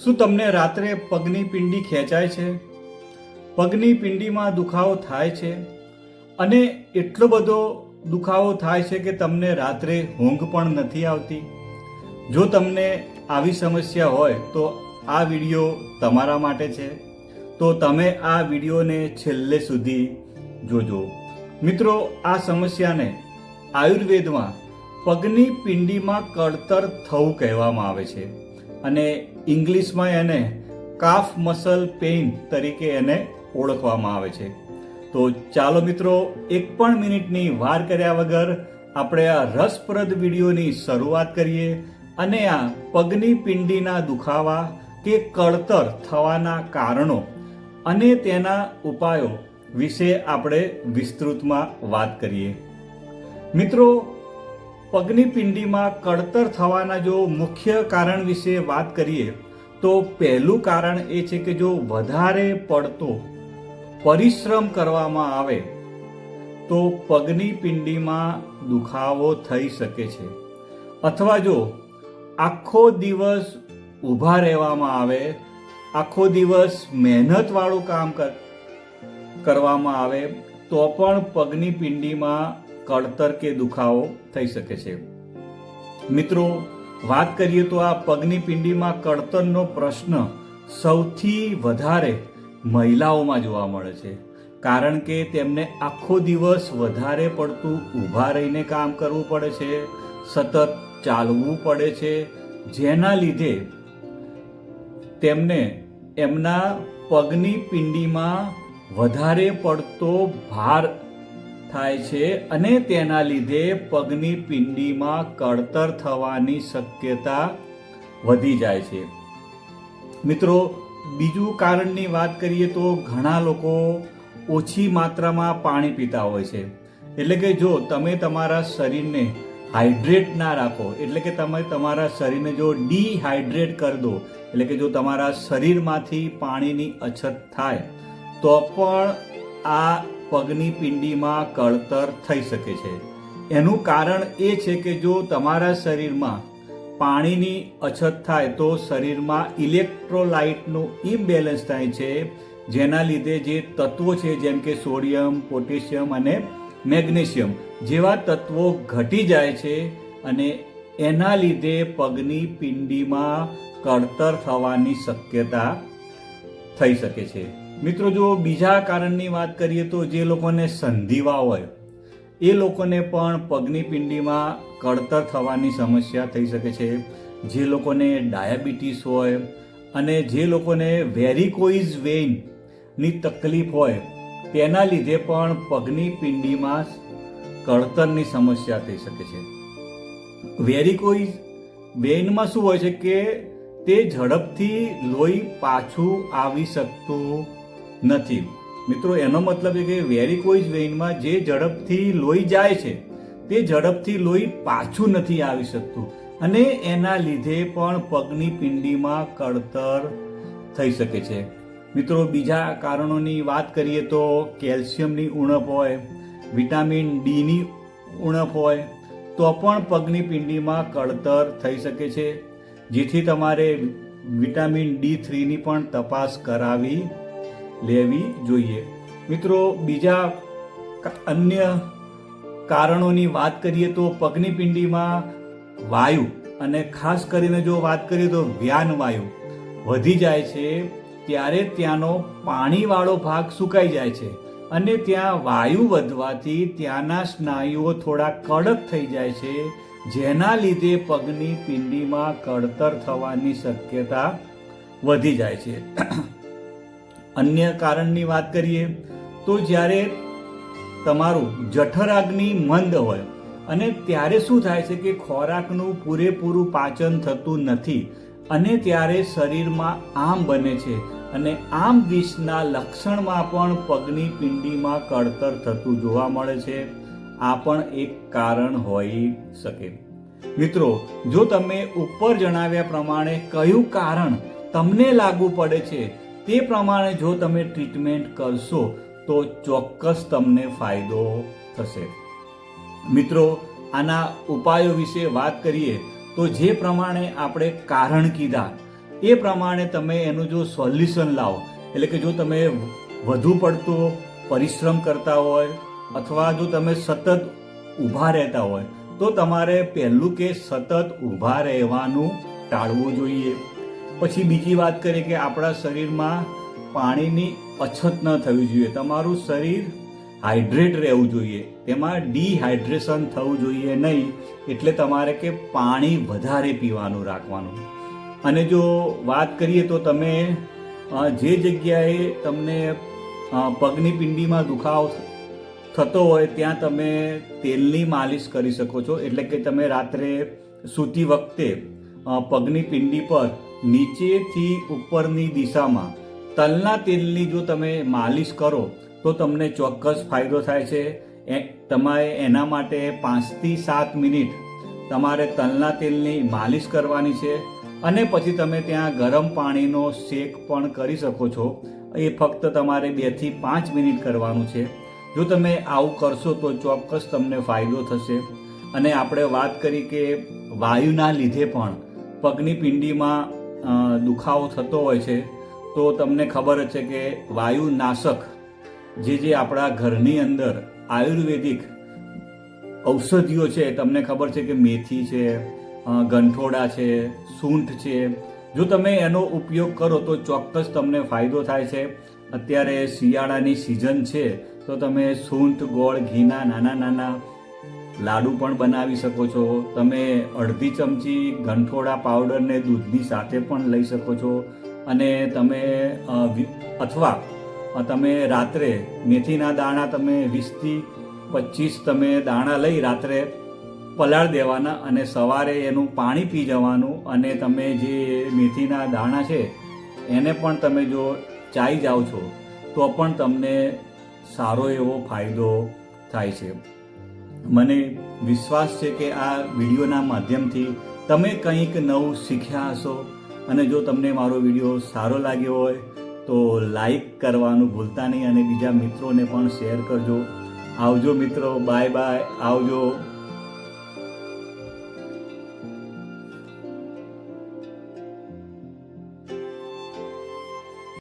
શું તમને રાત્રે પગની પિંડી ખેંચાય છે? પગની પિંડીમાં દુખાવો થાય છે અને એટલો બધો દુખાવો થાય છે કે તમને રાત્રે ઊંઘ પણ નથી આવતી? જો તમને આવી સમસ્યા હોય તો આ વિડીયો તમારા માટે છે, તો તમે આ વિડીયોને છેલ્લે સુધી જોજો. મિત્રો, આ સમસ્યાને આયુર્વેદમાં પગની પિંડીમાં કળતર થવું કહેવામાં આવે છે અને ઇંગ્લિશમાં એને કાફ મસલ પેઇન તરીકે એને ઓળખવામાં આવે છે. તો ચાલો મિત્રો, એક પણ મિનિટની વાર કર્યા વગર આપણે આ રસપ્રદ વિડીયોની શરૂઆત કરીએ અને આ પગની પિંડીના દુખાવા કે કળતર થવાના કારણો અને તેના ઉપાયો વિશે આપણે વિસ્તૃતમાં વાત કરીએ. મિત્રો, પગની પિંડીમાં કળતર થવાના જો મુખ્ય કારણ વિશે વાત કરીએ તો પહેલું કારણ એ છે કે જો વધારે પડતો પરિશ્રમ કરવામાં આવે તો પગની પિંડીમાં દુખાવો થઈ શકે છે, અથવા જો આખો દિવસ ઊભા રહેવામાં આવે, આખો દિવસ મહેનતવાળું કામ કરવામાં આવે તો પણ પગની પિંડીમાં કળતર કે દુખાવો થઈ શકે છે. મિત્રો, વાત કરીએ તો આ પગની પિંડીમાં કળતરનો પ્રશ્ન સૌથી વધારે મહિલાઓમાં જોવા મળે છે, કારણ કે તેમને આખો દિવસ વધારે પડતું ઊભા રહીને કામ કરવું પડે છે, સતત ચાલવું પડે છે, જેના લીધે તેમને એમના પગની પિંડીમાં વધારે પડતો ભાર થાય છે અને તેના લીધે પગની પિંડીમાં કળતર થવાની શક્યતા વધી જાય છે. મિત્રો, બીજું કારણની વાત કરીએ તો ઘણા લોકો ઓછી માત્રામાં પાણી પીતા હોય છે. એટલે કે જો તમે તમારા શરીરને હાઇડ્રેટ ના રાખો, એટલે કે તમે તમારા શરીરને જો ડિહાઇડ્રેટ કરી દો, એટલે કે જો તમારા શરીરમાંથી પાણીની અછત થાય તો પણ આ પગની પિંડીમાં કળતર થઈ શકે છે. એનું કારણ એ છે કે જો તમારા શરીરમાં પાણીની અછત થાય તો શરીરમાં ઇલેક્ટ્રોલાઇટનું ઇમ્બેલેન્સ થાય છે, જેના લીધે જે તત્વો છે જેમ કે સોડિયમ, પોટેશિયમ અને મેગ્નેશિયમ જેવા તત્વો ઘટી જાય છે અને એના લીધે પગની પિંડીમાં કળતર થવાની શક્યતા થઈ શકે છે. મિત્રો, જો બીજા કારણની વાત કરીએ તો જે લોકોને સંધિવા હોય એ લોકોને પણ પગની પિંડીમાં કળતર થવાની સમસ્યા થઈ શકે છે. જે લોકોને ડાયાબિટીસ હોય અને જે લોકોને વેરિકોઇઝ વેઇનની તકલીફ હોય તેના લીધે પણ પગની પિંડીમાં કળતરની સમસ્યા થઈ શકે છે. વેરિકોઇઝ વેઇનમાં શું હોય છે કે તે ઝડપથી લોહી પાછું આવી શકતું નથી. મિત્રો, એનો મતલબ છે કે વેરિકોઇઝ વેઇનમાં જે ઝડપથી લોહી જાય છે તે ઝડપથી લોહી પાછું નથી આવી શકતું અને એના લીધે પણ પગની પિંડીમાં કળતર થઈ શકે છે. મિત્રો, બીજા કારણોની વાત કરીએ તો કેલ્શિયમની ઉણપ હોય, વિટામિન ડીની ઉણપ હોય તો પણ પગની પિંડીમાં કળતર થઈ શકે છે, જેથી તમારે વિટામિન D3ની પણ તપાસ કરાવી લેવી જોઈએ. મિત્રો, બીજા અન્ય કારણોની વાત કરીએ તો પગની પિંડીમાં વાયુ અને ખાસ કરીને જો વાત કરીએ તો વ્યાન વાયુ વધી જાય છે ત્યારે ત્યાંનો પાણીવાળો ભાગ સુકાઈ જાય છે અને ત્યાં વાયુ વધવાથી ત્યાંના સ્નાયુઓ થોડા કડક થઈ જાય છે, જેના લીધે પગની પિંડીમાં કળતર થવાની શક્યતા વધી જાય છે. અન્ય કારણની વાત કરીએ તો જ્યારે તમારું જઠરાગ્નિ મંદ હોય અને ત્યારે શું થાય છે કે ખોરાકનું પૂરેપૂરું પાચન થતું નથી અને ત્યારે શરીરમાં આમ બને છે અને આમ વિષના લક્ષણમાં પણ પગની પિંડીમાં કળતર થતું જોવા મળે છે. આ પણ એક કારણ હોઈ શકે. મિત્રો, જો તમે ઉપર જણાવ્યા પ્રમાણે કયું કારણ તમને લાગુ પડે છે તે પ્રમાણે જો તમે ટ્રીટમેન્ટ કરશો તો ચોક્કસ તમને ફાયદો થશે. મિત્રો, આના ઉપાયો વિશે વાત કરીએ તો જે પ્રમાણે આપણે કારણ કીધા એ પ્રમાણે તમે એનું જો સોલ્યુશન લાવો, એટલે કે જો તમે વધુ પડતો પરિશ્રમ કરતા હોય અથવા જો તમે સતત ઊભા રહેતા હોય તો તમારે પહેલું કે સતત ઊભા રહેવાનું ટાળવું જોઈએ. પછી બીજી વાત કરીએ કે આપણા શરીરમાં પાણીની અછત ન થવી જોઈએ. તમારું શરીર હાઇડ્રેટ રહેવું જોઈએ, તેમાં ડિહાઇડ્રેશન થવું જોઈએ નહીં. એટલે તમારે કે પાણી વધારે પીવાનું રાખવાનું. અને જો વાત કરીએ તો તમે જે જગ્યાએ તમને પગની પિંડીમાં દુખાવો થતો હોય ત્યાં તમે તેલની માલિશ કરી શકો છો. એટલે કે તમે રાત્રે સૂતી વખતે પગની પિંડી પર નીચેથી ઉપરની દિશામાં તલના તેલની જો તમે માલિશ કરો તો તમને ચોક્કસ ફાયદો થાય છે. તમારે એના માટે 5 થી 7 મિનિટ તમારે તલના તેલની માલિશ કરવાની છે. અને પછી તમે ત્યાં ગરમ પાણીનો શેક પણ કરી શકો છો. એ ફક્ત તમારે 2 થી 5 મિનિટ કરવાનું છે. જો તમે આવું કરશો તો ચોક્કસ તમને ફાયદો થશે. અને આપણે વાત કરી કે વાયુના લીધે પણ પગની પિંડીમાં દુખાવો થતો હોય છે, તો તમને ખબર જ છે કે વાયુનાશક જે આપણા ઘરની અંદર આયુર્વેદિક ઔષધિઓ છે, તમને ખબર છે કે મેથી છે, ગંઠોડા છે, સૂંઠ છે. જો તમે એનો ઉપયોગ કરો તો ચોક્કસ તમને ફાયદો થાય છે. અત્યારે શિયાળાની સિઝન છે તો તમે સૂંઠ ગોળ ઘીના નાના નાના લાડુ પણ બનાવી શકો છો. તમે અડધી ચમચી ગંઠોડા પાવડરને દૂધની સાથે પણ લઈ શકો છો. અને તમે અથવા તમે રાત્રે મેથીના દાણા તમે 20 થી 25 તમે દાણા લઈ રાત્રે પલાળ દેવાના અને સવારે એનું પાણી પી જવાનું. અને તમે જે મેથીના દાણા છે એને પણ તમે જો ચાઈ જાઓ છો તો પણ તમને સારો એવો ફાયદો થાય છે. મને વિશ્વાસ છે કે આ વિડીયોના માધ્યમથી તમે કંઈક નવું શીખ્યા હશો. અને જો તમને મારો વિડીયો સારો લાગ્યો હોય તો લાઈક કરવાનું ભૂલતા નહીં અને બીજા મિત્રોને પણ શેર કરજો. આવજો મિત્રો, બાય બાય, આવજો.